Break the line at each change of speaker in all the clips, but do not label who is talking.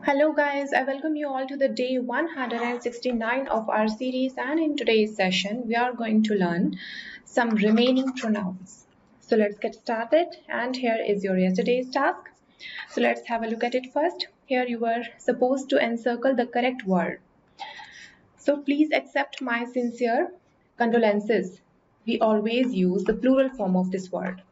Hello guys, I welcome you all to the day 169 of our series, and in today's session we are going to learn some remaining pronouns. So let's get started, and here is your yesterday's task. So let's have a look at it first. Here you were supposed to encircle the correct word. So please accept my sincere condolences. We always use the plural form of this word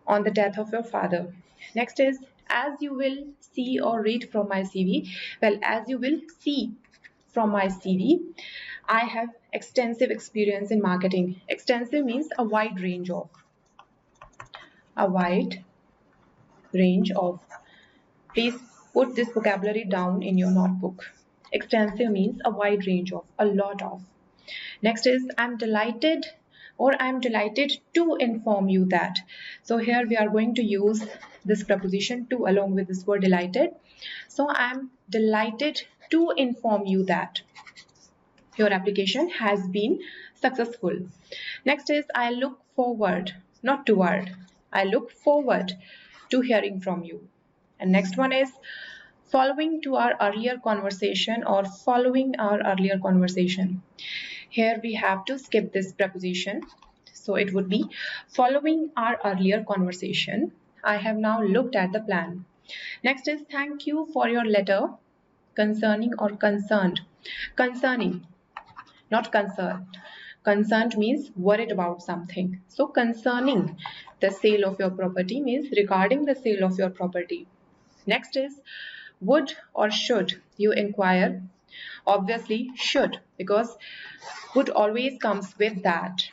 on the death of your father. Next is as you will see or read from my CV. Well, as you will see from my CV, I have extensive experience in marketing. Extensive means a wide range of. A wide range of. Please put this vocabulary down in your notebook. Extensive means a wide range of, a lot of. Next is I'm delighted or I'm delighted to inform you that. So here we are going to use this preposition to along with this word delighted. So I'm delighted to inform you that your application has been successful. Next is I look forward, not toward. I look forward to hearing from you. And next one is following to our earlier conversation or following our earlier conversation. Here we have to skip this preposition. So it would be following our earlier conversation. I have now looked at the plan. Next is thank you for your letter concerning or concerned. Concerning, not concerned. Concerned means worried about something. So concerning the sale of your property means regarding the sale of your property. Next is would or should you inquire? Obviously should, because would always comes with that.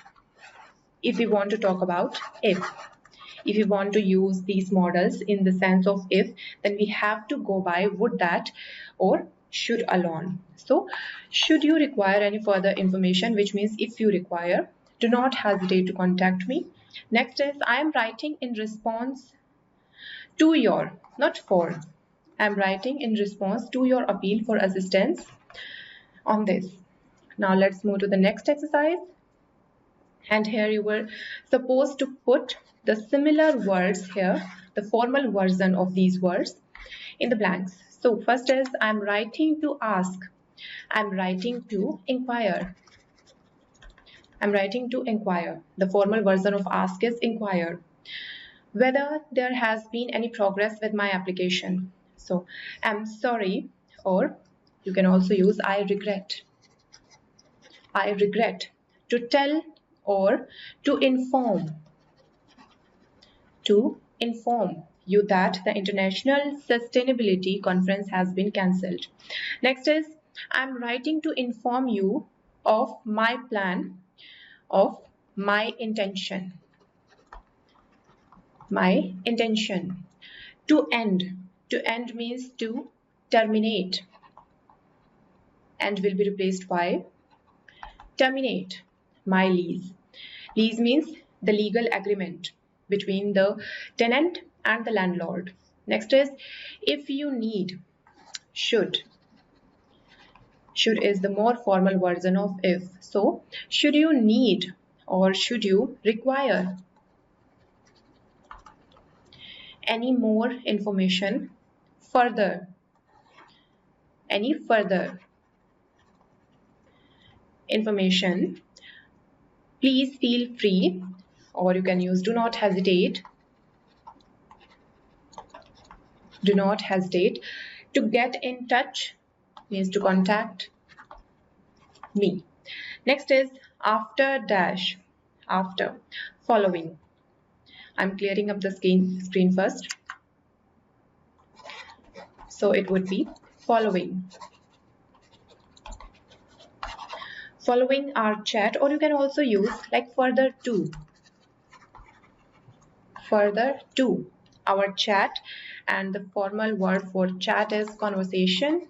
If we want to talk about if we want to use these models in the sense of if, then we have to go by would that or should alone. So should you require any further information, which means if you require, do not hesitate to contact me. Next is I am writing in response to your, not for. I am writing in response to your appeal for assistance on this. Now let's move to the next exercise. And here you were supposed to put the similar words here, the formal version of these words in the blanks. So first is I'm writing to ask. I'm writing to inquire. I'm writing to inquire. The formal version of ask is inquire. Whether there has been any progress with my application. So I'm sorry, or you can also use I regret. I regret to tell or to inform you that the International Sustainability Conference has been cancelled. Next is I'm writing to inform you of my plan, of my intention. My intention. To end. To end means to terminate and will be replaced by terminate my lease. Lease means the legal agreement between the tenant and the landlord. Next is if you need. Should. Should is the more formal version of if. So should you need or should you require any more information further? Any further information, please feel free, or you can use do not hesitate. Do not hesitate to get in touch, means to contact me. Next is after dash, after, following. I'm clearing up the screen first. So it would be following. Following our chat, or you can also use like further to. Further to our chat, and the formal word for chat is conversation.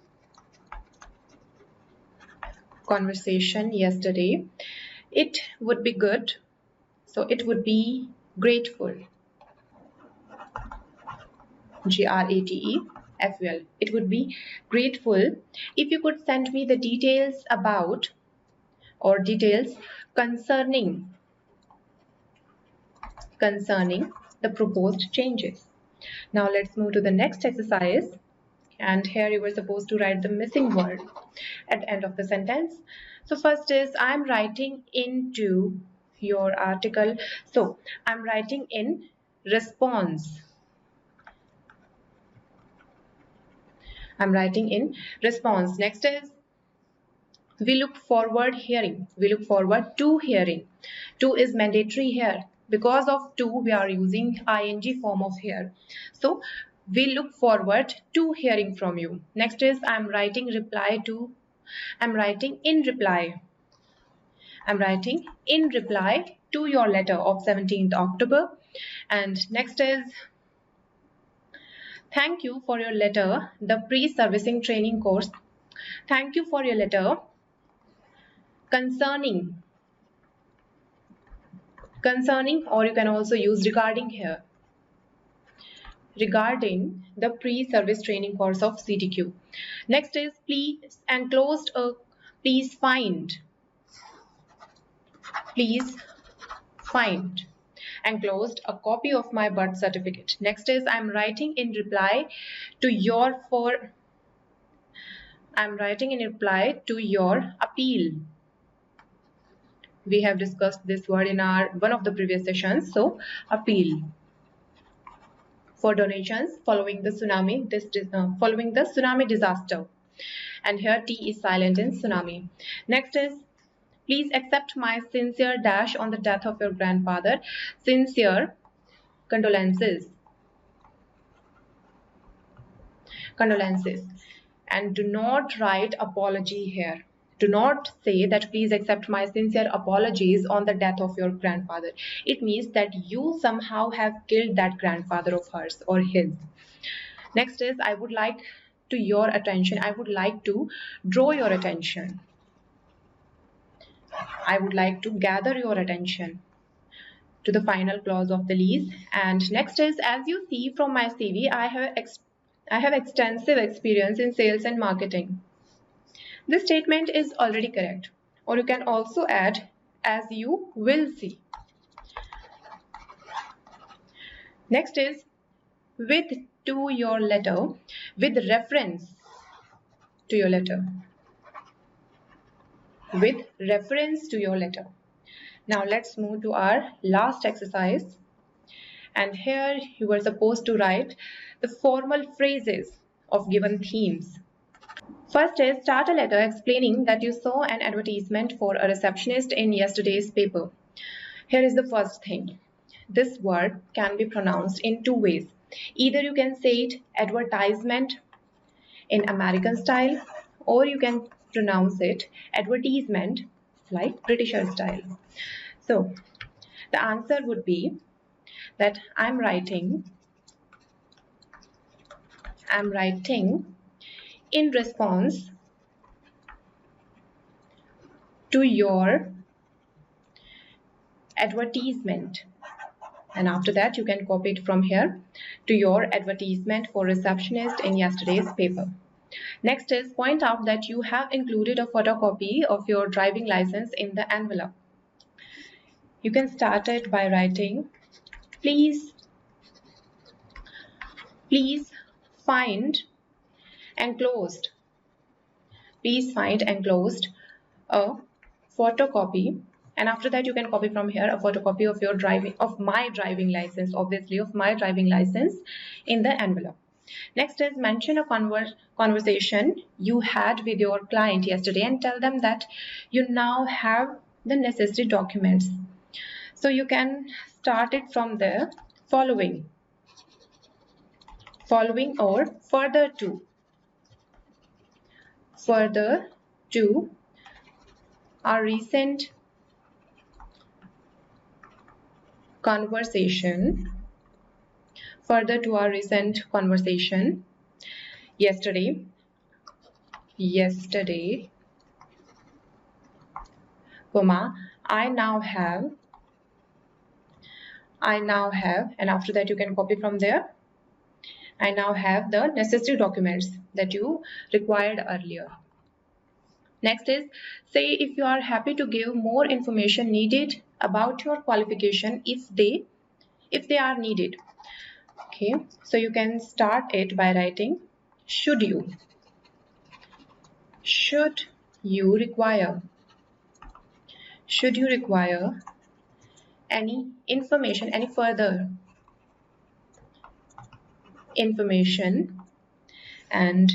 Conversation yesterday. It would be good. So it would be grateful. GRATEFUL. It would be grateful if you could send me the details about or details concerning the proposed changes. Now let's move to the next exercise. and here you were supposed to write the missing word at the end of the sentence. So first is I'm writing into your article. So I'm writing in response. I'm writing in response. Next is we look forward hearing. We look forward to hearing. To is mandatory here. Because of to, we are using ing form of here. So we look forward to hearing from you. Next is I'm writing reply to. I'm writing in reply. I'm writing in reply to your letter of 17th October. And next is thank you for your letter, the pre-servicing training course. Thank you for your letter concerning, or you can also use regarding here, regarding the pre-service training course of CTQ. Next is please enclosed a please find enclosed a copy of my birth certificate. Next is I'm writing in reply to your appeal. We have discussed this word in one of the previous sessions. So appeal for donations following the tsunami disaster, and here T is silent in tsunami. Next is please accept my sincere dash on the death of your grandfather. Sincere condolences, and do not write apology here. Do not say that please accept my sincere apologies on the death of your grandfather. It means that you somehow have killed that grandfather of hers or his. Next is I would like to your attention. I would like to draw your attention. I would like to gather your attention to the final clause of the lease. And next is as you see from my CV, I have extensive experience in sales and marketing. This statement is already correct, or you can also add as you will see. Next is with to your letter, with reference to your letter. With reference to your letter. Now let's move to our last exercise. And here you were supposed to write the formal phrases of given themes. First is start a letter explaining that you saw an advertisement for a receptionist in yesterday's paper. Here is the first thing. This word can be pronounced in two ways. Either you can say it advertisement in American style, or you can pronounce it advertisement like Britisher style. So the answer would be that I'm writing in response to your advertisement, and after that you can copy it from here, to your advertisement for receptionist in yesterday's paper. Next is point out that you have included a photocopy of your driving license in the envelope. You can start it by writing please find enclosed a photocopy, and after that you can copy from here a photocopy of my driving license, obviously of my driving license, in the envelope. Next is mention a conversation you had with your client yesterday and tell them that you now have the necessary documents. So you can start it from there, following or further to our recent conversation, yesterday, comma, I now have, and after that you can copy from there, I now have the necessary documents that you required earlier. Next is say if you are happy to give more information needed about your qualification if they are needed. Okay, so you can start it by writing should you, should you require, should you require any information, any further information and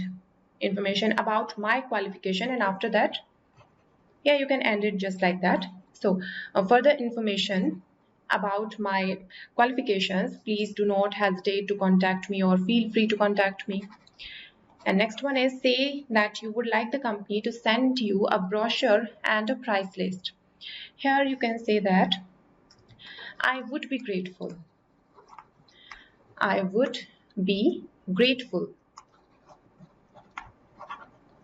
information about my qualification, and after that, yeah, you can end it just like that. So further information about my qualifications, please do not hesitate to contact me or feel free to contact me. And next one is, say that you would like the company to send you a brochure and a price list. Here you can say that I would be grateful. I would be grateful,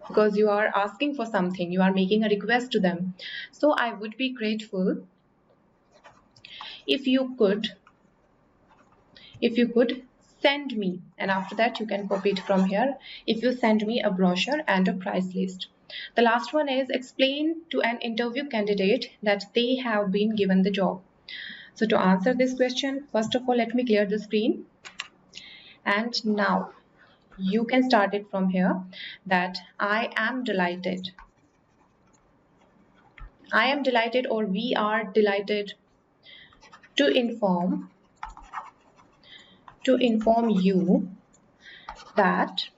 because you are asking for something, you are making a request to them. So I would be grateful if you could send me, and after that you can copy it from here, if you send me a brochure and a price list. The last one is, explain to an interview candidate that they have been given the job. So to answer this question, first of all, let me clear the screen, and now you can start it from here, that I am delighted. I am delighted, or we are delighted to inform you that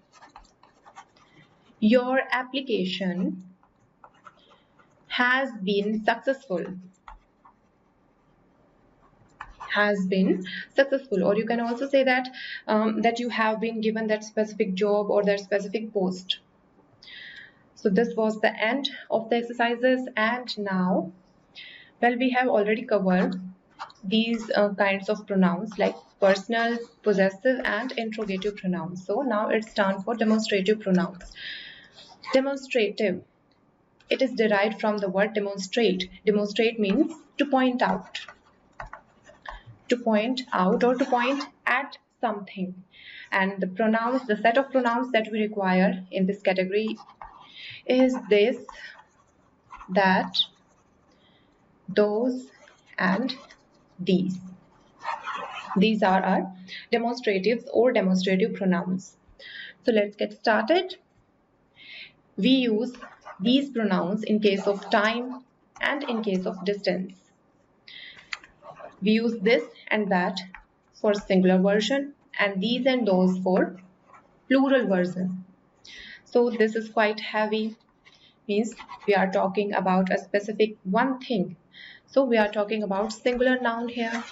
your application has been successful. Or you can also say that that you have been given that specific job or that specific post. So this was the end of the exercises, and now, well, we have already covered these kinds of pronouns like personal, possessive, and interrogative pronouns. So now it's time for demonstrative pronouns. Demonstrative, it is derived from the word demonstrate. Demonstrate means to point out, or to point at something. And the pronouns, the set of pronouns that we require in this category is this, that, those, and these. These are our demonstratives or demonstrative pronouns. So let's get started. We use these pronouns in case of time and in case of distance. We use this and that for singular version, and these and those for plural version. So this is quite heavy, means we are talking about a specific one thing. So we are talking about singular noun here,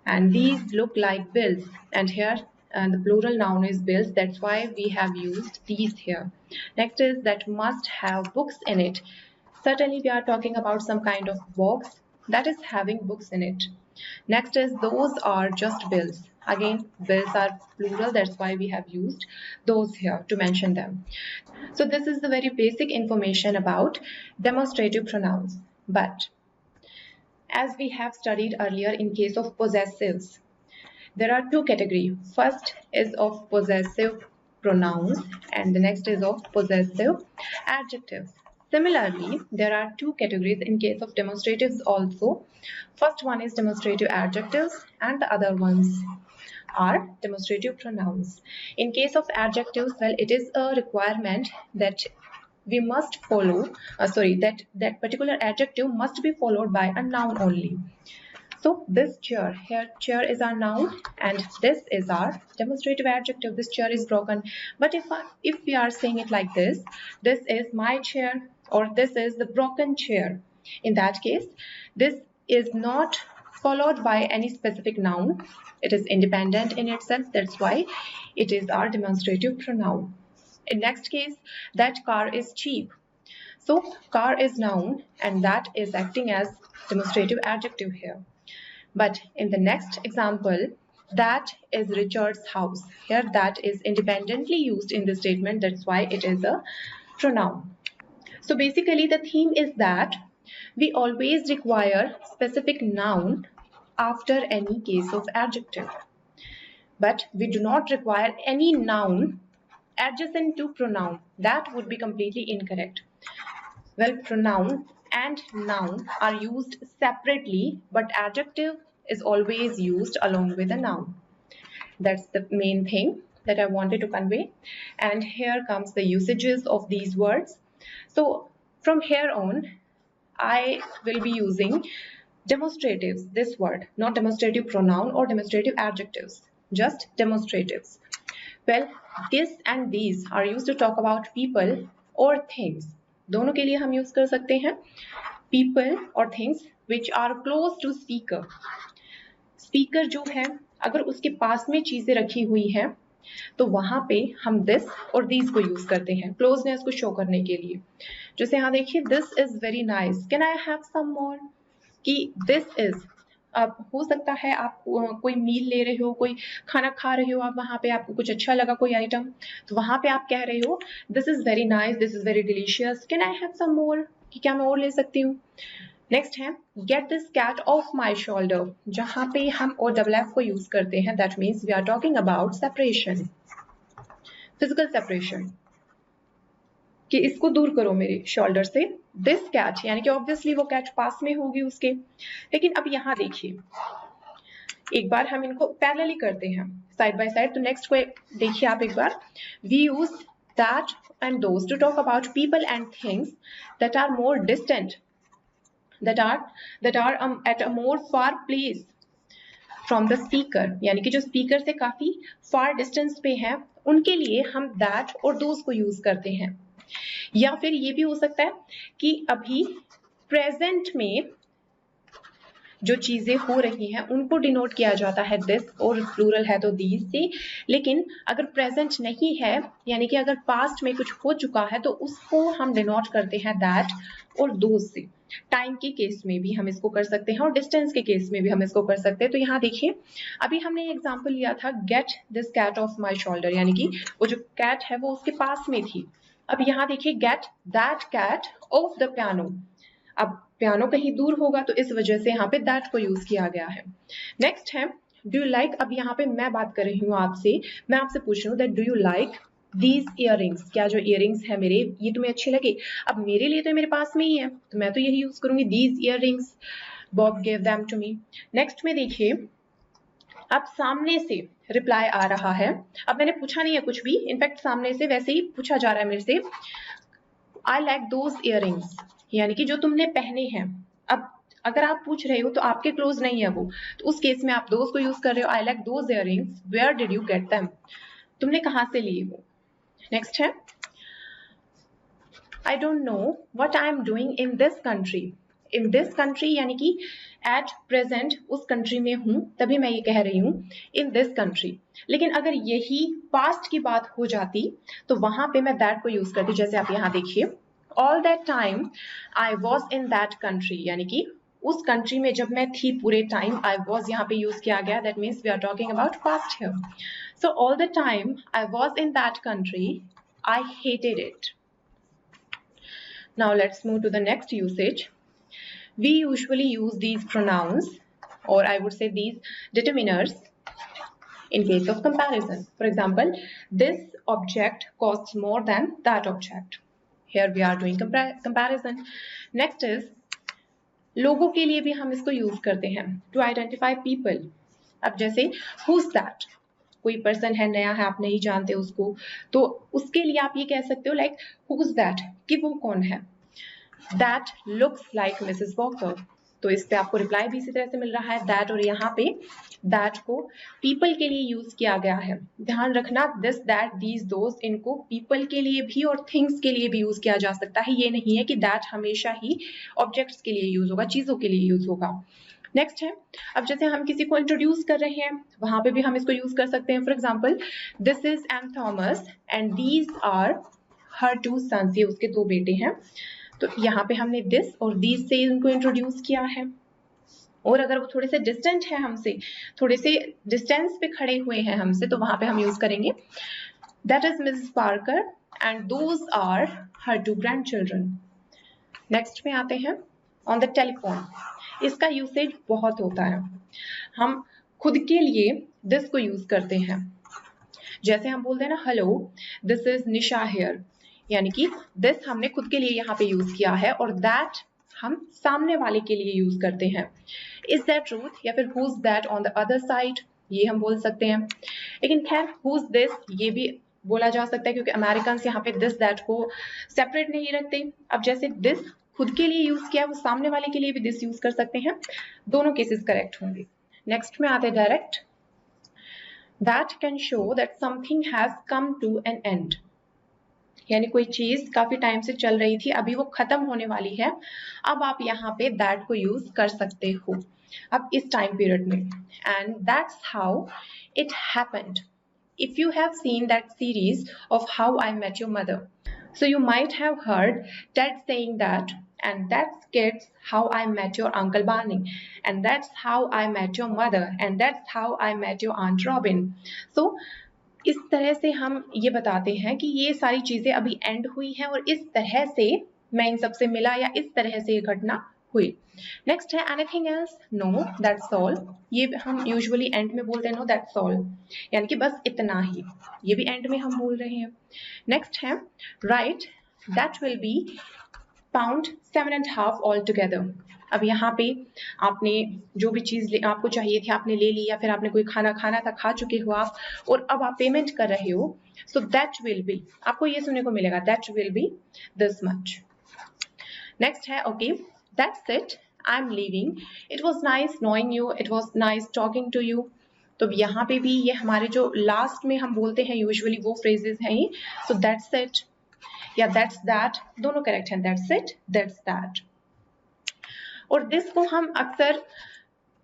and these look like bills, and here the plural noun is bills, that's why we have used these here. Next is that must have books in it. Certainly we are talking about some kind of box that is having books in it. Next is those are just bills. Again, bills are plural, that's why we have used those here to mention them. So this is the very basic information about demonstrative pronouns. But as we have studied earlier, in case of possessives, there are two categories. First is of possessive pronouns, and the next is of possessive adjectives. Similarly, there are two categories in case of demonstratives also. First one is demonstrative adjectives, and the other ones are demonstrative pronouns. In case of adjectives, well, it is a requirement that we must follow, that particular adjective must be followed by a noun only. So this chair, here chair is our noun and this is our demonstrative adjective. This chair is broken. But if we are saying it like this is my chair, or this is the broken chair, in that case, this is not followed by any specific noun. It is independent in itself. That's why it is our demonstrative pronoun. In next case, that car is cheap. So car is noun and that is acting as demonstrative adjective here. But in the next example, that is Richard's house. Here that is independently used in the statement. That's why it is a pronoun. So basically the theme is that we always require specific noun after any case of adjective. But we do not require any noun adjacent to pronoun. That would be completely incorrect. Well, pronoun and noun are used separately, but adjective is always used along with a noun. That's the main thing. that I wanted to convey. And here comes the usages of these words. So from here on, I will be using demonstratives, this word, not demonstrative pronoun or demonstrative adjectives, just demonstratives. Well, this and these are used to talk about people or things. दोनों के लिए हम use कर सकते हैं people और things which are close to speaker. Speaker जो है अगर उसके पास में चीजें रखी हुई हैं तो वहां पे हम दिस और दीज को यूज करते हैं क्लोजनेस को शो करने के लिए. जैसे यहाँ देखिए, this is very nice, can I have some more, कि दिस इज, अब हो सकता है आप कोई मील ले रहे हो, कोई खाना खा रहे हो, आप वहां पे आपको कुछ अच्छा लगा कोई आइटम, तो वहां पे आप कह रहे हो this is very nice, this is very delicious, can I have some more, कि क्या मैं और ले सकती हूँ. नेक्स्ट है get this cat off my shoulder, जहां पे हम ओ डबल एफ को यूज करते हैं. That means we are talking about separation, physical separation, कि इसको दूर करो मेरे शोल्डर से. दिस कैट यानी कि ऑब्वियसली वो कैट पास में होगी उसके. लेकिन अब यहाँ देखिए, एक बार हम इनको पैरेलली करते हैं साइड बाय साइड. तो नेक्स्ट को देखिए आप एक बार. We use that and those to talk about people and things that are more distant, that are at a more far place from the speaker, यानी कि जो स्पीकर से काफी far distance पे है, उनके लिए हम that और those को यूज करते हैं. या फिर ये भी हो सकता है कि अभी present में जो चीजें हो रही हैं उनको डिनोट किया जाता है दिस, और प्लूरल है तो दीज से. लेकिन अगर प्रेजेंट नहीं है, यानी कि अगर पास्ट में कुछ हो चुका है, तो उसको हम डिनोट करते हैं दैट और दोज से. टाइम के केस में भी हम इसको कर सकते हैं और डिस्टेंस के केस में भी हम इसको कर सकते हैं. तो यहाँ देखिए, अभी हमने एग्जाम्पल लिया था get this cat off my shoulder, यानी कि वो जो कैट है वो उसके पास में थी. अब यहाँ देखिए, get that cat off the piano. अब पियानो कहीं दूर होगा तो इस वजह से यहाँ पे दैट को यूज किया गया है. नेक्स्ट है डू यू लाइक. अब यहाँ पे मैं बात कर रही हूँ आपसे, मैं आपसे पूछ रही हूँ that do you like these earrings, क्या जो इयररिंग्स है मेरे, ये तुम्हें अच्छे लगे. अब मेरे लिए तो मेरे पास में ही है, तो मैं तो यही यूज करूंगी, these earrings, Bob gave them to me. Next में देखिए, अब सामने से रिप्लाई आ रहा है. अब मैंने पूछा नहीं है कुछ भी, इनफैक्ट सामने से वैसे ही पूछा जा रहा है मेरे से, आई लाइक दोज इयररिंग्स, यानी कि जो तुमने पहने हैं. अब अगर आप पूछ रहे हो तो आपके क्लोज नहीं है वो, तो उस केस में आप दोज को यूज कर रहे हो. I like those earrings, where did you get them, तुमने कहां से लिए वो. नेक्स्ट है I don't know what I am doing in this country. In this country यानी कि एट प्रेजेंट उस कंट्री में हूं, तभी मैं ये कह रही हूं इन दिस कंट्री. लेकिन अगर यही पास्ट की बात हो जाती तो वहां पे मैं दैट को यूज करती. जैसे आप यहाँ देखिए, all that time I was in that country, यानी कि उस कंट्री में जब मैं थी पूरे टाइम, आई वॉज यहाँ पे यूज किया गया. That means we are talking about past here. So all the time I was in that country, I hated it. Now let's move to the next usage. We usually use these pronouns, or I would say these determiners, in case of comparison. For example, this object costs more than that object. Here we are doing comparison. Next is लोगों के लिए भी हम इसको use करते हैं to identify people. अब जैसे who's that, कोई पर्सन है, नया है, आप नहीं जानते उसको, तो उसके लिए आप ये कह सकते हो लाइक who's that, कि वो कौन है. that looks like Mrs. Walker, तो इस पे आपको रिप्लाई भी इसी तरह से मिल रहा है that, और यहाँ पे that को people के लिए यूज किया गया है. ध्यान रखना, this, that, these, those, इनको people के लिए भी और things के लिए भी यूज किया जा सकता है. ये नहीं है कि that हमेशा ही objects के लिए यूज होगा, चीजों के लिए यूज होगा. नेक्स्ट है, अब जैसे हम किसी को इंट्रोड्यूस कर रहे हैं, वहां पे भी हम इसको यूज कर सकते हैं. For example, this is M Thomas and these are her two sons, ये उसके दो बेटे हैं. तो यहाँ पे हमने दिस और दीज से उनको इंट्रोड्यूस किया है. और अगर वो थोड़े से डिस्टेंट है हमसे, थोड़े से डिस्टेंस पे खड़े हुए हैं हमसे, तो वहां पे हम यूज करेंगे that is Mrs Parker and those are her two grandchildren. Next में आते हैं ऑन द टेलीफोन. इसका यूसेज बहुत होता है. हम खुद के लिए दिस को यूज करते हैं. जैसे हम बोलते हैं ना, hello this is Nisha here, यानी कि दिस हमने खुद के लिए यहाँ पे यूज किया है, और दैट हम सामने वाले के लिए यूज करते हैं. इज दैट ट्रूथ, या फिर who's that on the other side, ये हम बोल सकते हैं. लेकिन खैर हुज दिस ये भी बोला जा सकता है क्योंकि अमेरिकन यहाँ पे दिस दैट को सेपरेट नहीं रखते। अब जैसे दिस खुद के लिए यूज किया वो सामने वाले के लिए भी दिस यूज कर सकते हैं, दोनों केसेस करेक्ट होंगे। नेक्स्ट में आते direct, that can show that something has come to an end, यानी कोई चीज काफी टाइम से चल रही थी, अभी वो खत्म होने वाली है, अब आप यहाँ पे दैट को यूज कर सकते हो अब इस टाइम पीरियड में। And that's how it happened. If you have seen that series of How I Met Your Mother, so you might have heard Ted saying that, and that's kids how I met your Uncle Barney, and that's how I met your mother, and that's how I met your Aunt Robin. So इस तरह से हम ये बताते हैं कि ये सारी चीजें अभी एंड हुई हैं और इस तरह से मैं इन सबसे मिला या इस तरह से ये घटना हुई। नेक्स्ट है anything else, no that's all, ये हम यूजुअली एंड में बोलते हैं नो दैट्स ऑल, यानी कि बस इतना ही, ये भी एंड में हम बोल रहे हैं। नेक्स्ट है right that will B pound 7.5 all together. अब यहाँ पे आपने जो भी चीज आपको चाहिए थी आपने ले ली, या फिर आपने कोई खाना खाना था खा चुके हो आप और अब आप पेमेंट कर रहे हो, सो दैट विल बी, आपको ये सुनने को मिलेगा that will be this much. Next है okay that's it I am leaving, it was nice knowing you, it was nice talking to you. तो यहाँ पे भी ये हमारे जो लास्ट में हम बोलते हैं यूजुअली वो फ्रेजेस हैं ये, सो दैट्स इट या दैट्स दैट, दोनों करेक्ट हैं, दैट्स इट दैट्स दैट। और दिस को हम अक्सर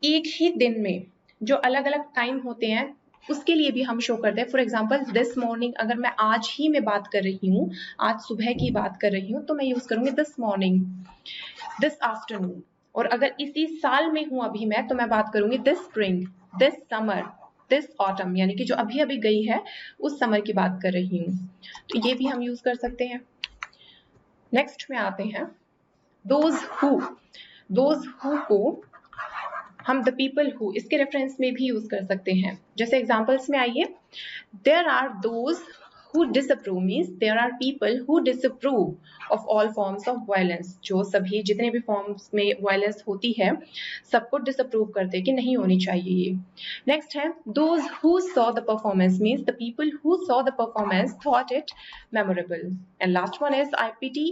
एक ही दिन में जो अलग अलग टाइम होते हैं उसके लिए भी हम शो करते हैं। फॉर एग्जाम्पल दिस मॉर्निंग, अगर मैं आज ही में बात कर रही हूँ, आज सुबह की बात कर रही हूँ, तो मैं यूज करूंगी दिस मॉर्निंग, दिस आफ्टरनून। और अगर इसी साल में हूं अभी मैं, तो मैं बात करूंगी this spring, this summer, this autumn, यानी कि जो अभी अभी गई है उस समर की बात कर रही हूँ, तो ये भी हम यूज कर सकते हैं। नेक्स्ट में आते हैं दोज हु को हम द पीपल हु इसके रेफरेंस में भी यूज कर सकते हैं। जैसे एग्जांपल्स में आइए, there are those who disapprove means there are people who disapprove of all forms of violence, जो सभी जितने भी फॉर्म्स में वायलेंस होती है सबको डिसअप्रूव करते हैं कि नहीं होनी चाहिए ये। नेक्स्ट है those who saw the performance means the people who saw the performance thought it memorable, and last one is I pity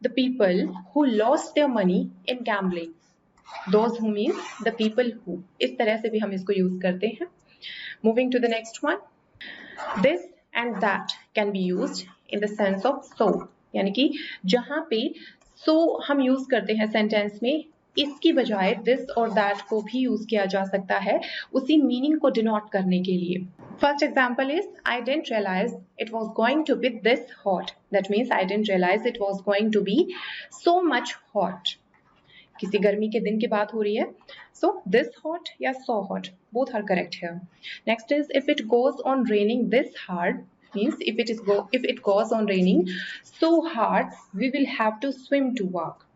the people who lost their money in gambling, those who means the people who, इस तरह से भी हम इसको use करते हैं। Moving to the next one, this and that can be used in the sense of so, यानी कि जहां पे so हम यूज करते हैं सेंटेंस में, इसकी बजाय this और that को भी यूज किया जा सकता है उसी मीनिंग को डिनोट करने के लिए। First example is I didn't realize it was going to be this hot, that means I didn't realize it was going to be so much hot, किसी गर्मी के दिन की बात हो रही है, so this hot या so hot, both are correct here. Next is if it goes on raining this hard means if it goes on raining so hard we will have to swim to work.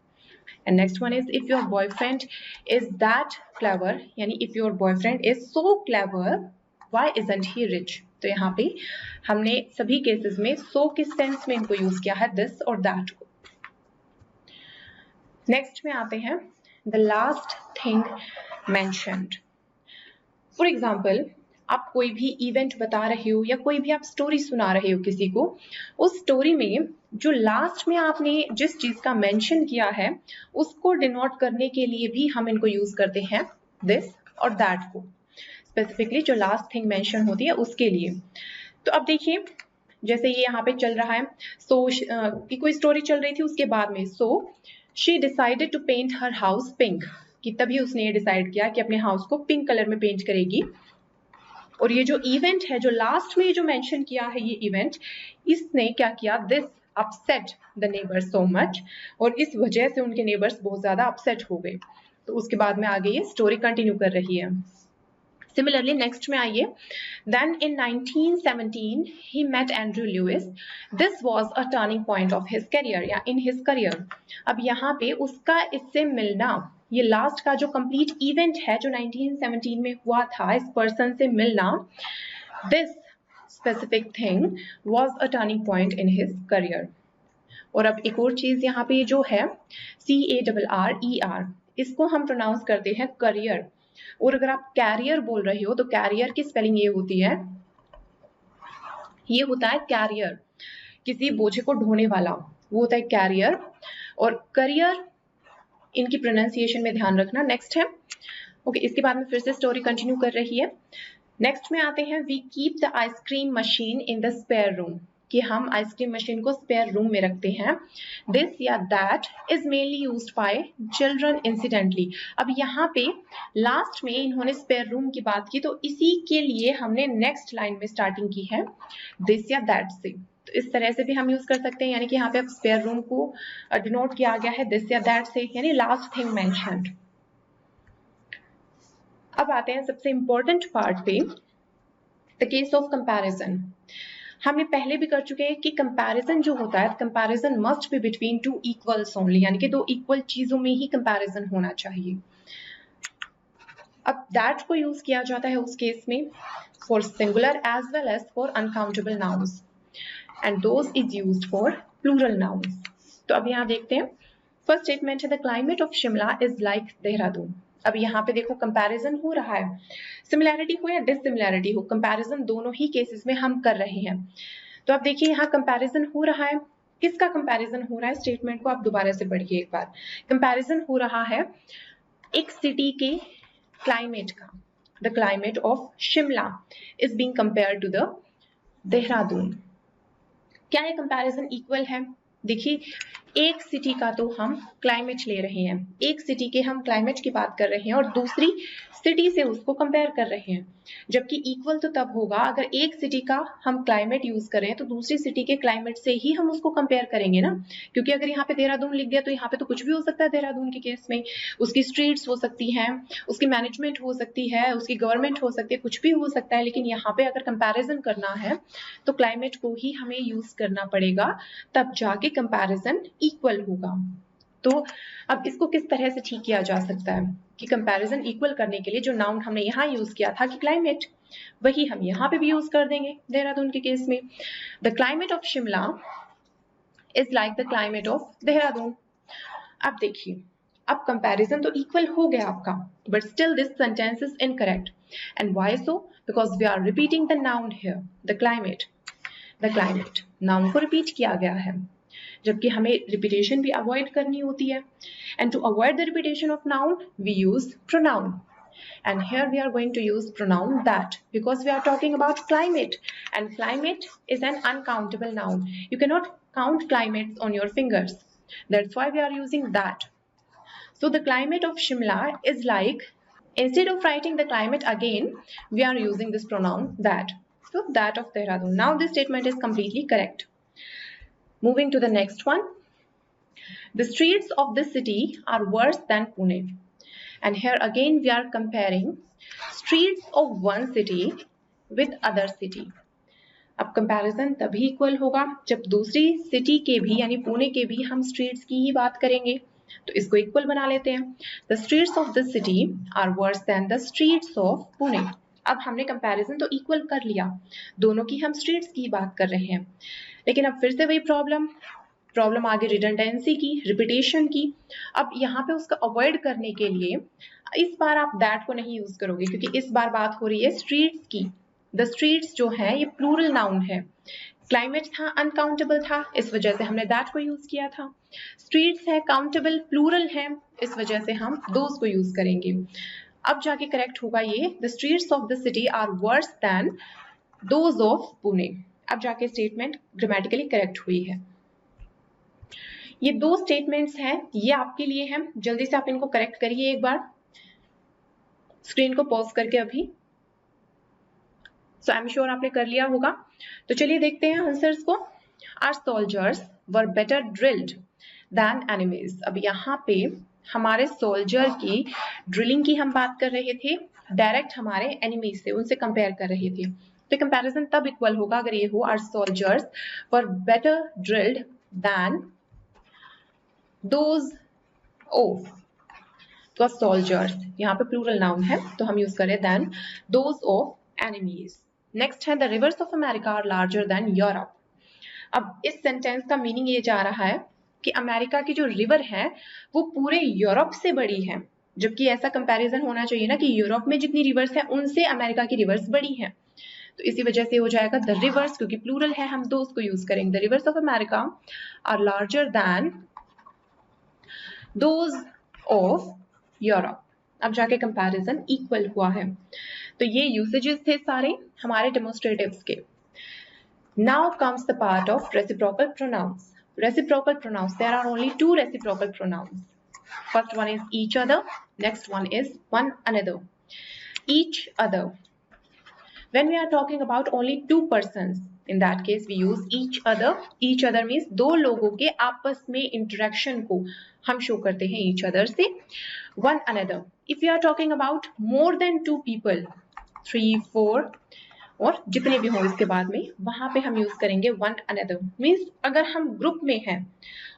And next one is if your boyfriend is that clever, यानी if your boyfriend is so clever why isn't he rich. तो यहाँ पे हमने सभी cases में so किस tense में इनको यूज किया है, this और that को। नेक्स्ट में आते हैं the last thing mentioned. For example आप कोई भी इवेंट बता रहे हो या कोई भी आप स्टोरी सुना रहे हो किसी को, उस स्टोरी में जो लास्ट में आपने जिस चीज का मेंशन किया है उसको डिनोट करने के लिए भी हम इनको यूज करते हैं दिस और दैट को, स्पेसिफिकली जो लास्ट थिंग मेंशन होती है उसके लिए। तो अब देखिए जैसे ये यहाँ पे चल रहा है, सो की कोई स्टोरी चल रही थी, उसके बाद में सो she decided to paint her house pink, कि तभी उसने ये डिसाइड किया कि अपने हाउस को पिंक कलर में पेंट करेगी। और ये जो इवेंट है जो लास्ट में जो मेंशन किया है ये इवेंट, इसने क्या किया, this upset the neighbours so much, और इस वजह से उनके नेबर्स बहुत ज्यादा अपसेट हो गए। तो उसके बाद में आगे ये स्टोरी कंटिन्यू कर रही है। Similarly, next में आइए, then in 1917 he met Andrew Lewis. This was a turning point of his career या in his career. अब यहाँ पे उसका इससे मिलना, ये लास्ट का जो कंप्लीट इवेंट है जो 1917 में हुआ था, इस पर्सन से मिलना, this specific thing was a turning point in his career. और अब एक और चीज यहाँ पे जो है CARRER, इसको हम प्रोनाउंस करते हैं करियर, और अगर आप कैरियर बोल रहे हो तो कैरियर की स्पेलिंग ये होती है ये होता है कैरियर, किसी बोझे को ढोने वाला, वो होता है कैरियर। और करियर, इनकी प्रोनाउंसिएशन में ध्यान रखना। नेक्स्ट है, ओके, इसके बाद में फिर से स्टोरी कंटिन्यू कर रही है। नेक्स्ट में आते हैं, we keep the ice cream machine in the spare room, कि हम आइसक्रीम मशीन को स्पेयर रूम में रखते हैं। दिस या that is mainly used by children incidentally. अब यहाँ पे लास्ट में इन्होंने स्पेयर रूम की बात की, तो इसी के लिए हमने नेक्स्ट लाइन में स्टार्टिंग की है दिस या दैट से। तो इस तरह से भी हम यूज कर सकते हैं, यानी कि यहाँ पे अब स्पेयर रूम को डिनोट किया गया है दिस या दैट से, यानी लास्ट थिंग मेंशन्ड। अब आते हैं सबसे इंपॉर्टेंट पार्ट पे, द केस ऑफ कंपैरिजन। हमने पहले भी कर चुके हैं कि कंपैरिजन जो होता है, comparison must be between two equals only, यानी कि दो इक्वल चीजों में ही कंपैरिजन होना चाहिए। अब दैट को यूज किया जाता है उस केस में for singular as well as for uncountable nouns, and those is used for plural nouns. तो अब यहाँ देखते हैं, फर्स्ट स्टेटमेंट है the climate of Shimla is like Dehradun. अब यहाँ पे देखो कंपैरिजन हो रहा है, सिमिलैरिटी हो या डिससिमिलैरिटी हो, कंपैरिजन दोनों ही केसेस में हम कर रहे हैं। तो अब देखिए यहाँ कंपैरिजन हो रहा है, किसका कंपैरिजन हो रहा है, स्टेटमेंट को आप दोबारा से पढ़िए एक बार। कंपैरिजन हो रहा है एक सिटी के क्लाइमेट का, the climate of Shimla is being compared to the Dehradun. क्या ये कंपैरिजन इक्वल है? देखिए, एक सिटी का तो हम क्लाइमेट ले रहे हैं, एक सिटी के हम क्लाइमेट की बात कर रहे हैं और दूसरी सिटी से उसको कंपेयर कर रहे हैं, जबकि इक्वल तो तब होगा अगर एक सिटी का हम क्लाइमेट यूज करें तो दूसरी सिटी के क्लाइमेट से ही हम उसको कंपेयर करेंगे ना। क्योंकि अगर यहाँ पे देहरादून लिख दिया तो यहाँ पे तो कुछ भी हो सकता है देहरादून के केस में, उसकी स्ट्रीट्स हो सकती हैं, उसकी मैनेजमेंट हो सकती है, उसकी गवर्नमेंट हो सकती है, कुछ भी हो सकता है। लेकिन यहाँ पे अगर कंपैरिजन करना है तो क्लाइमेट को ही हमें यूज करना पड़ेगा, तब जाके कंपैरिजन इक्वल होगा। तो अब इसको किस तरह से ठीक किया जा सकता है कि कंपैरिजन इक्वल करने के लिए जो नाउन हमने यहाँ यूज किया था कि क्लाइमेट, वही हम यहाँ पे भी यूज कर देंगे देहरादून के केस में। The climate of Shimla is like the climate of Dehradun. अब देखिए, अब कंपैरिजन तो इक्वल हो गया आपका, but still this sentence is incorrect. And why so? Because we are repeating the noun here, the climate. The climate noun को repeat किया गया है, जबकि हमें रिपीटेशन भी अवॉइड करनी होती है। And to avoid the repetition of noun we use pronoun, and here we are going to use pronoun that, because we are talking about climate, and climate is an uncountable noun. You cannot count climates on your fingers, that's why we are using that. So the climate of Shimla is like, instead of writing the climate again, we are using this pronoun that. So that of Dehradun. Now this statement is completely correct. Moving to the next one. The streets of this city are worse than Pune. And here again we are comparing streets of one city with other city. अब comparison तभी equal होगा जब दूसरी city के भी यानी पुणे के भी हम स्ट्रीट्स की ही बात करेंगे, तो इसको इक्वल बना लेते हैं। The streets of this city are worse than the streets of Pune. अब हमने कंपैरिजन तो इक्वल कर लिया, दोनों की हम स्ट्रीट्स की बात कर रहे हैं, लेकिन अब फिर से वही प्रॉब्लम आ गई रिडंडेंसी की, रिपीटेशन की। अब यहाँ पे उसका अवॉइड करने के लिए इस बार आप दैट को नहीं यूज करोगे, क्योंकि इस बार बात हो रही है स्ट्रीट्स की। द स्ट्रीट्स जो है ये प्लूरल नाउन है, क्लाइमेट था अनकाउंटेबल था, इस वजह से हमने दैट को यूज किया था। स्ट्रीट्स है काउंटेबल प्लूरल है, इस वजह से हम दोज को यूज करेंगे। अब जाके करेक्ट होगा ये, the streets of the city are worse than those of Pune. अब जाके स्टेटमेंट ग्रामेटिकली करेक्ट हुई है। ये दो स्टेटमेंट्स हैं, ये आपके लिए हैं, जल्दी से आप इनको करेक्ट करिए एक बार, स्क्रीन को पॉज करके अभी। सो आई एम श्योर आपने कर लिया होगा। तो चलिए देखते हैं आंसर्स को। Our soldiers were better drilled than enemies. अब यहाँ पे हमारे सोल्जर की ड्रिलिंग की हम बात कर रहे थे, डायरेक्ट हमारे एनिमीज से, उनसे कंपेयर कर रहे थे। तो कंपैरिजन तब इक्वल होगा अगर ये हो, our soldiers were better drilled than those of, तो सोल्जर्स यहाँ पे प्लूरल नाउन है तो हम यूज करें than those of enemies. Next है the rivers of America are larger than Europe. अब इस सेंटेंस का मीनिंग ये जा रहा है कि अमेरिका की जो रिवर है वो पूरे यूरोप से बड़ी है, जबकि ऐसा कंपैरिजन होना चाहिए ना कि यूरोप में जितनी रिवर्स है उनसे अमेरिका की रिवर्स बड़ी है। तो इसी वजह से हो जाएगा द रिवर्स, क्योंकि प्लूरल है हम तो उसको यूज करेंगे। The rivers of America are larger than those of Europe. अब जाके कंपैरिजन इक्वल हुआ है। तो ये यूसेजेस थे सारे हमारे डेमोन्स्ट्रेटिव्स के। Now comes the part of reciprocal pronouns. Reciprocal pronouns, there are only two reciprocal pronouns. First one is each other, next one is one another. Each other. When we are talking about only two persons, in that case we use each other. Each other means दो लोगों के आपस में interaction को हम show करते हैं each other से. One another. If we are talking about more than two people, 3, 4 और जितने भी हों इसके बाद में, वहां पे हम यूज करेंगे वन अनदर. मीन्स अगर हम ग्रुप में हैं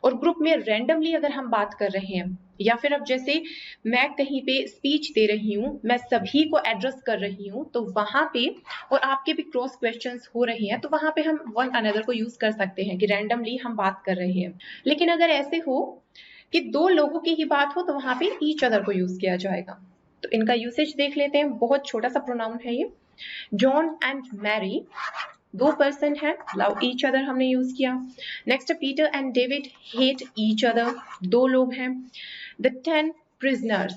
और ग्रुप में रैंडमली अगर हम बात कर रहे हैं, या फिर अब जैसे मैं कहीं पे स्पीच दे रही हूँ, मैं सभी को एड्रेस कर रही हूँ, तो वहां पे और आपके भी क्रॉस क्वेश्चंस हो रही हैं, तो वहां पे हम वन अनदर को यूज कर सकते हैं कि रैंडमली हम बात कर रहे हैं. लेकिन अगर ऐसे हो कि दो लोगों की ही बात हो, तो वहां पे ईच अदर को यूज किया जाएगा. तो इनका यूसेज देख लेते हैं. बहुत छोटा सा प्रोनाउन है ये. जॉन एंड मैरी, दो पर्सन है, लव ईच अदर हमने यूज किया. Next Peter and David hate each other, दो लोग हैं. द 10 प्रिजनर्स,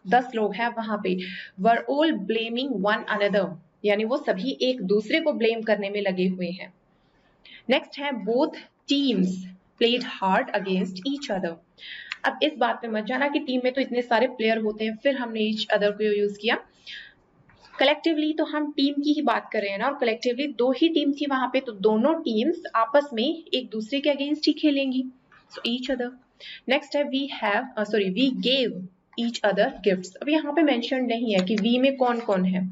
10 लोग हैं वहां पे. Were all blaming one another, यानी वो सभी एक दूसरे को ब्लेम करने में लगे हुए हैं. नेक्स्ट है both teams played hard against each other. अब इस बात पे मत जाना कि टीम में तो इतने सारे प्लेयर होते हैं, फिर हमने ईच अदर को यूज किया. कलेक्टिवली तो हम टीम की ही बात कर रहे हैं ना, और कलेक्टिवली दो ही टीम थी वहां पे, तो दोनों टीम्स आपस में एक दूसरे के अगेंस्ट ही खेलेंगी. So each other. नेक्स्ट है we gave each other gifts. अब यहाँ पे मेंशन नहीं है कि वी में कौन कौन है.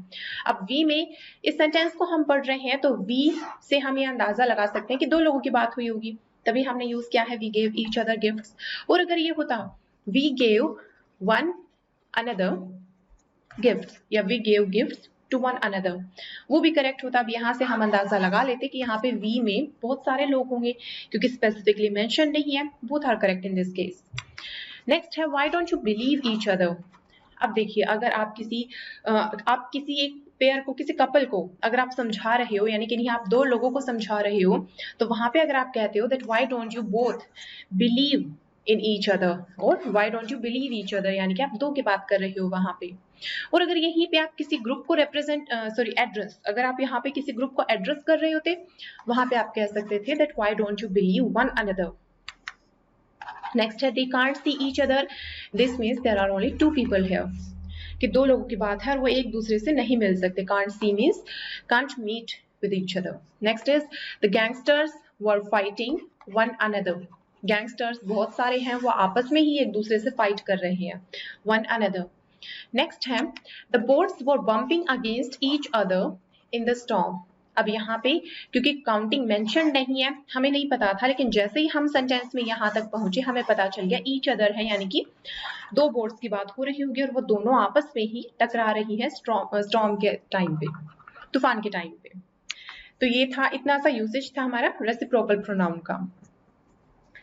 अब वी में इस सेंटेंस को हम पढ़ रहे हैं, तो वी से हम ये अंदाजा लगा सकते हैं कि दो लोगों की बात हुई होगी, तभी हमने यूज किया है we gave each other gifts. और अगर ये होता we gave one another gifts या we gave gifts to one another, वो भी करेक्ट होता. अब यहाँ से हम अंदाजा लगा लेते कि यहाँ पे वी में बहुत सारे लोग होंगे, क्योंकि स्पेसिफिकली मेंशन नहीं है. Both are correct in this case. Next है why don't you believe each other. अब देखिए, अगर आप किसी एक पेयर को, किसी कपल को अगर आप समझा रहे हो, यानी कि आप दो लोगों को समझा रहे हो, तो वहां पे अगर आप कहते हो that why don't you both believe in each other, और why don't you believe each other, यानी कि आप दो की बात कर रहे हो वहां पे. और अगर यहीं पे आप किसी ग्रुप को एड्रेस, अगर आप यहाँ पे किसी ग्रुप को एड्रेस कर रहे होते, वहां पे आप कह सकते थे that why don't you believe one another. Next है they can't see each other. This means there are only two people here, कि दो लोगों की बात है और वो एक दूसरे से नहीं मिल सकते. Can't see means can't meet with each other. Next is the gangsters were fighting one another. Gangsters बहुत सारे हैं, वो आपस में ही एक दूसरे से फाइट कर रहे हैं. One another. नेक्स्ट है the boats were bumping against each other in the storm. अब यहाँ पे क्योंकि काउंटिंग मेंशन नहीं है, हमें नहीं पता था, लेकिन जैसे ही हम सेंटेंस में यहाँ तक पहुंचे, हमें पता चल गया ईच अदर है, यानी कि दो बोट्स की बात हो रही होगी और वो दोनों आपस में ही टकरा रही है स्टॉर्म के टाइम पे, तूफान के टाइम पे. तो ये था, इतना सा यूसेज था हमारा रेसिप्रोकल प्रोनाउन का.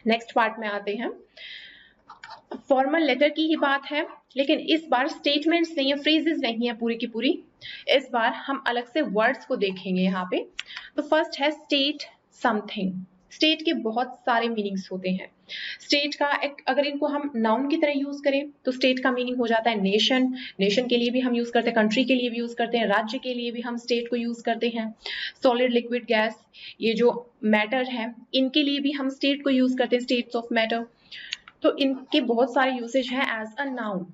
नेक्स्ट पार्ट में आते हैं. फॉर्मल लेटर की ही बात है, लेकिन इस बार स्टेटमेंट्स नहीं है, फ्रेजेस नहीं है पूरी की पूरी. इस बार हम अलग से वर्ड्स को देखेंगे यहाँ पे. तो फर्स्ट है स्टेट समथिंग. स्टेट के बहुत सारे मीनिंग्स होते हैं. स्टेट का अगर इनको हम नाउन की तरह यूज करें, तो स्टेट का मीनिंग हो जाता है नेशन. नेशन के लिए भी हम यूज करते हैं, कंट्री के लिए भी यूज करते हैं, राज्य के लिए भी हम स्टेट को यूज करते हैं. सॉलिड, लिक्विड, गैस, ये जो मैटर है, इनके लिए भी हम स्टेट को यूज करते हैं, स्टेट्स ऑफ मैटर. तो इनके बहुत सारे यूसेज हैं एज अ नाउन.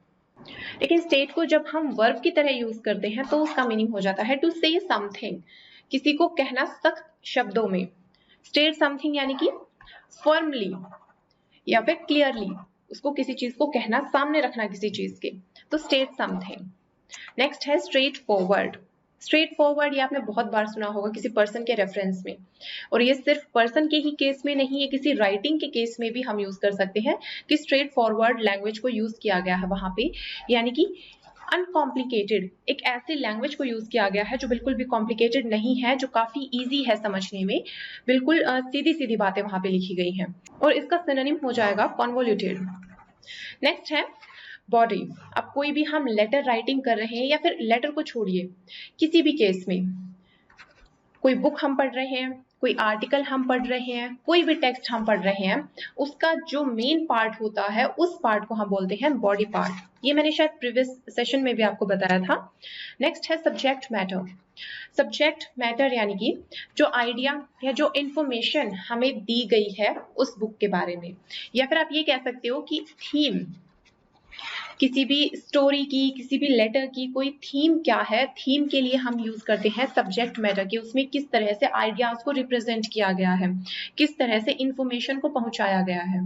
लेकिन स्टेट को जब हम वर्ब की तरह यूज करते हैं, तो उसका मीनिंग हो जाता है टू से समथिंग, किसी को कहना सख्त शब्दों में. स्टेट समथिंग यानी कि फर्मली या फिर क्लियरली उसको किसी चीज को कहना, सामने रखना किसी चीज के, तो स्टेट समथिंग. नेक्स्ट है स्ट्रेट फॉरवर्ड. स्ट्रेट फॉरवर्ड ये आपने बहुत बार सुना होगा किसी पर्सन के रेफरेंस में, और ये सिर्फ पर्सन के ही केस में नहीं है, किसी राइटिंग के केस में भी हम यूज कर सकते हैं कि स्ट्रेट फॉरवर्ड लैंग्वेज को यूज किया गया है वहां पे, यानी कि अनकॉम्प्लिकेटेड, एक ऐसी लैंग्वेज को यूज किया गया है जो बिल्कुल भी कॉम्प्लिकेटेड नहीं है, जो काफी इजी है समझने में, बिल्कुल सीधी सीधी बातें वहां पे लिखी गई हैं. और इसका सिनोनिम हो जाएगा कॉन्वोल्यूटेड. नेक्स्ट है बॉडी. अब कोई भी हम लेटर राइटिंग कर रहे हैं, या फिर लेटर को छोड़िए, किसी भी केस में कोई बुक हम पढ़ रहे हैं, कोई आर्टिकल हम पढ़ रहे हैं, कोई भी टेक्स्ट हम पढ़ रहे हैं, उसका जो मेन पार्ट होता है उस पार्ट को हम बोलते हैं बॉडी पार्ट। ये मैंने शायद प्रीवियस सेशन में भी आपको बताया था। नेक्स्ट है सब्जेक्ट मैटर। सब्जेक्ट मैटर यानी कि जो आइडिया या जो इंफॉर्मेशन हमें दी गई है उस बुक के बारे में, या फिर आप ये कह सकते हो कि थीम, किसी भी स्टोरी की, किसी भी लेटर की कोई थीम क्या है, थीम के लिए हम यूज करते हैं सब्जेक्ट मैटर की। उसमें किस तरह से आइडियाज को रिप्रेजेंट किया गया है, किस तरह से इंफॉर्मेशन को पहुंचाया गया है।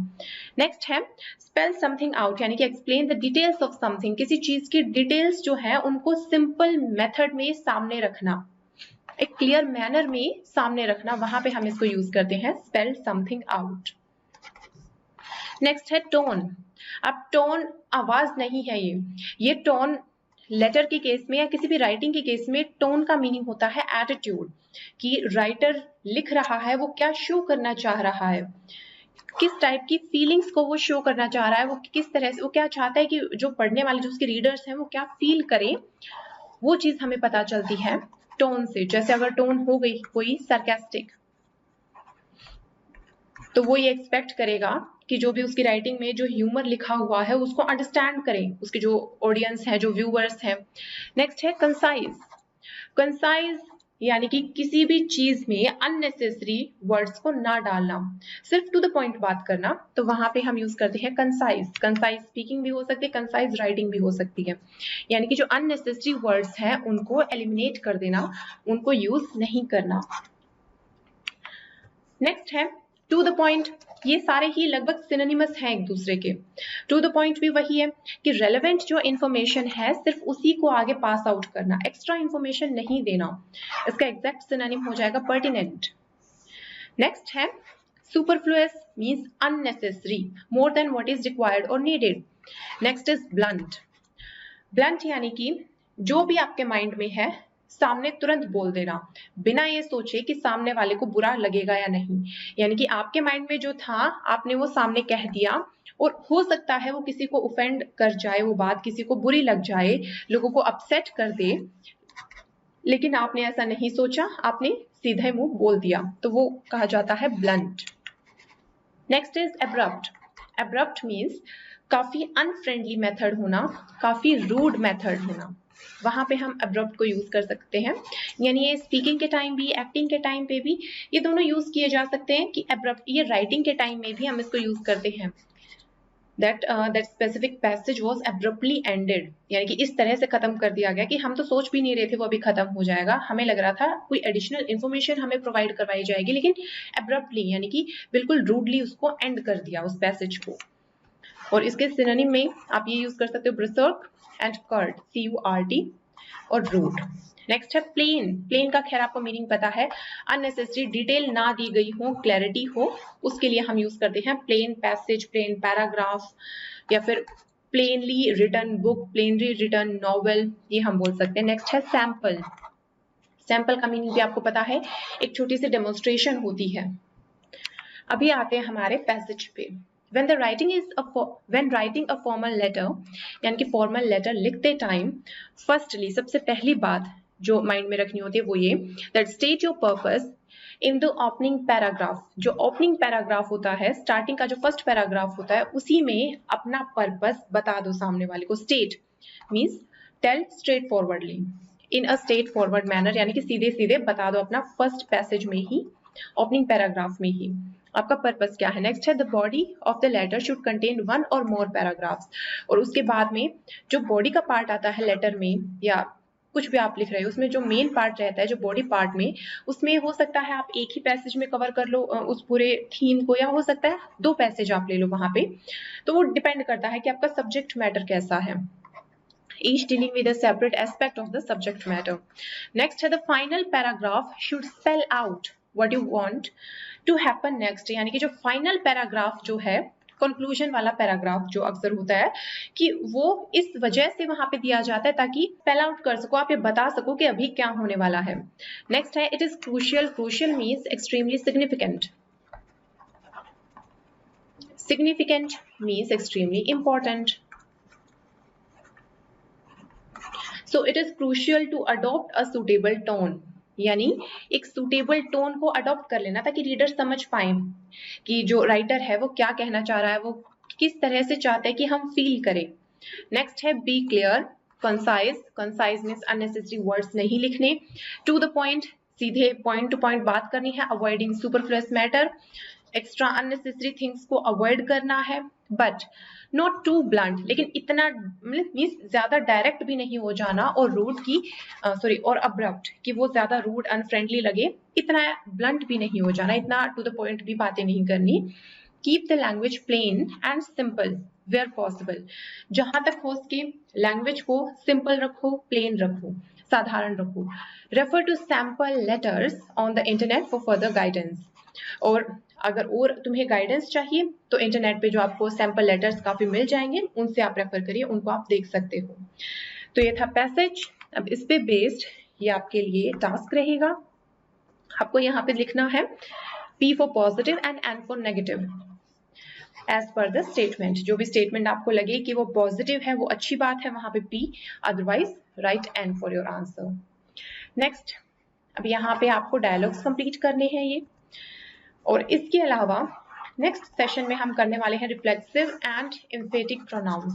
नेक्स्ट है स्पेल समथिंग आउट, यानी कि explain the details of something. किसी चीज की डिटेल्स जो है उनको सिंपल मेथड में सामने रखना, एक क्लियर मैनर में सामने रखना, वहां पे हम इसको यूज करते हैं स्पेल समथिंग आउट। नेक्स्ट है टोन। अब टोन आवाज नहीं है, ये टोन लेटर के केस में या किसी भी राइटिंग के केस में टोन का मीनिंग होता है एटीट्यूड, कि राइटर लिख रहा है वो क्या शो करना चाह रहा है, किस टाइप की फीलिंग्स को वो शो करना चाह रहा है, वो किस तरह से, वो क्या चाहता है कि जो पढ़ने वाले, जो उसके रीडर्स हैं, वो क्या फील करें, वो चीज हमें पता चलती है टोन से। जैसे अगर टोन हो गई कोई सरकास्टिक, तो वो ये एक्सपेक्ट करेगा कि जो भी उसकी राइटिंग में जो ह्यूमर लिखा हुआ है उसको अंडरस्टैंड करें उसके जो ऑडियंस है, जो व्यूअर्स हैं। नेक्स्ट है कंसाइज। कंसाइज यानी कि किसी भी चीज में अननेसेसरी वर्ड्स को ना डालना, सिर्फ टू द पॉइंट बात करना, तो वहां पे हम यूज करते हैं कंसाइज। कंसाइज स्पीकिंग भी हो सकती है, कंसाइज राइटिंग भी हो सकती है, यानी कि जो अननेसेसरी वर्ड्स हैं उनको एलिमिनेट कर देना, उनको यूज नहीं करना। नेक्स्ट है टू द पॉइंट। ये सारे ही लगभग सिनोनिमस हैं एक दूसरे के। टू द पॉइंट भी वही है कि रेलेवेंट जो इंफॉर्मेशन है सिर्फ उसी को आगे पास आउट करना, एक्स्ट्रा इंफॉर्मेशन नहीं देना। इसका एग्जैक्ट सिनोनिम हो जाएगा पर्टिनेंट। नेक्स्ट है superfluous, means unnecessary, more than what is required और needed. Next is blunt. Blunt यानी कि जो भी आपके माइंड में है सामने तुरंत बोल देना, बिना ये सोचे कि सामने वाले को बुरा लगेगा या नहीं। यानी कि आपके माइंड में जो था आपने वो सामने कह दिया, और हो सकता है वो किसी को ऑफेंड कर जाए, वो बात किसी को बुरी लग जाए, लोगों को अपसेट कर दे, लेकिन आपने ऐसा नहीं सोचा, आपने सीधे मुंह बोल दिया, तो वो कहा जाता है blunt. Next is abrupt. Abrupt means काफी अनफ्रेंडली मेथड होना, काफी रूड मेथड होना, वहां पे हम एब्रप्ट को यूज कर सकते हैं। यानी ये स्पीकिंग के टाइम भी, एक्टिंग के टाइम पे भी ये दोनों यूज किए जा सकते हैं कि एब्रप्ट। ये राइटिंग के टाइम में भी हम इसको यूज करते हैं, that specific passage was abruptly ended, यानी कि इस तरह से खत्म कर दिया गया कि हम तो सोच भी नहीं रहे थे वो अभी खत्म हो जाएगा, हमें लग रहा था कोई एडिशनल इन्फॉर्मेशन हमें प्रोवाइड करवाई जाएगी, लेकिन एब्रप्टली यानी कि बिल्कुल रूडली उसको एंड कर दिया उस पैसेज को। और इसके सिनोनिम में आप ये यूज कर सकते हो ब्रसर्क एंड कर्ट, CURT, और रूड। नेक्स्ट है प्लेन। प्लेन का खैर आपको मीनिंग पता है, अननेसेसरी, डिटेल ना दी गई हो, क्लैरिटी हो, उसके लिए हम यूज करते हैं प्लेन पैसेज, प्लेन पैराग्राफ, या फिर plainly written book, plainly written novel, ये हम बोल सकते हैं। नेक्स्ट है सैंपल। सैंपल का मीनिंग भी आपको पता है, एक छोटी सी डेमोन्स्ट्रेशन होती है। अभी आते हैं हमारे पैसेज पे। when writing a formal letter, यानी कि फॉर्मल लेटर लिखते टाइम, फर्स्टली सबसे पहली बात जो माइंड में रखनी होती है वो ये, that state your purpose in the opening paragraph। जो ओपनिंग पैराग्राफ होता है, स्टार्टिंग का जो फर्स्ट पैराग्राफ होता है, उसी में अपना पर्पस बता दो सामने वाले को। State means tell straightforwardly, in a straightforward manner, यानी कि सीधे सीधे बता दो अपना फर्स्ट पैसेज में ही, ओपनिंग पैराग्राफ में ही आपका पर्पस क्या है। नेक्स्ट है the body of the letter should contain one or more paragraphs. और उसके बाद में जो बॉडी का पार्ट आता है लेटर में, या कुछ भी आप लिख रहे हो, उसमें जो मेन पार्ट रहता है, जो बॉडी पार्ट में, उसमें हो सकता है आप एक ही पैसेज में कवर कर लो उस पूरे थीम को, या हो सकता है 2 पैसेज आप ले लो वहां पे, तो वो डिपेंड करता है कि आपका सब्जेक्ट मैटर कैसा है। each dealing with a separate aspect of the subject matter. Next है the final paragraph should spell out what you want to happen next, यानी कि जो फाइनल पैराग्राफ जो है, कंक्लूजन वाला पैराग्राफ जो अक्सर होता है, कि वो इस वजह से वहां पे दिया जाता है ताकि स्पेल आउट कर सको, आप ये बता सको कि अभी क्या होने वाला है। नेक्स्ट है it is crucial. Crucial means extremely significant. Significant means extremely important. So it is crucial to adopt a suitable tone, यानी एक सूटेबल टोन को अडॉप्ट कर लेना ताकि रीडर समझ पाए कि जो राइटर है वो क्या कहना चाह रहा है, वो किस तरह से चाहता है कि हम फील करें। नेक्स्ट है be clear, concise. Concise means unnecessary words नहीं लिखने, टू द पॉइंट, सीधे पॉइंट टू पॉइंट बात करनी है, avoiding superfluous matter, extra unnecessary things को अवॉइड करना है, बट नॉट टू ब्लंट, लेकिन इतना मीन्स ज्यादा डायरेक्ट भी नहीं हो जाना और रूड की और अब्रप्ट कि वो ज्यादा रूड अनफ्रेंडली लगे, इतना ब्लंट भी नहीं हो जाना, इतना टू द पॉइंट भी बातें नहीं करनी। Keep the language plain and simple where possible, जहां तक हो सके लैंग्वेज को सिंपल रखो, प्लेन रखो, साधारण रखो। Refer to sample letters on the internet for further guidance, और अगर और तुम्हें गाइडेंस चाहिए तो इंटरनेट पे जो आपको सैंपल लेटर्स काफी मिल जाएंगे, उनसे आप रेफर करिए, उनको आप देख सकते हो। तो ये था पैसेज। अब इस पे बेस्ड ये आपके लिए टास्क रहेगा, आपको यहाँ पे लिखना है P for positive and N for negative as per the statement. जो भी स्टेटमेंट आपको लगे कि वो पॉजिटिव है, वो अच्छी बात है, वहां पे P, otherwise right N for your answer. Next, अब यहाँ पे आपको डायलॉग्स कंप्लीट करने हैं ये, और इसके अलावा नेक्स्ट सेशन में हम करने वाले हैं रिफ्लेक्सिव एंड एम्फेटिक प्रोनाउंस।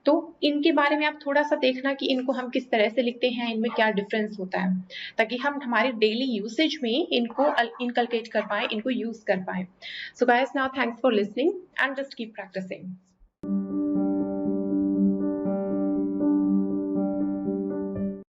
तो इनके बारे में आप थोड़ा सा देखना कि इनको हम किस तरह से लिखते हैं, इनमें क्या डिफरेंस होता है, ताकि हम हमारे डेली यूसेज में इनको इनकलकेट कर पाए, इनको यूज कर पाए। So guys, now thanks for listening and just keep practising.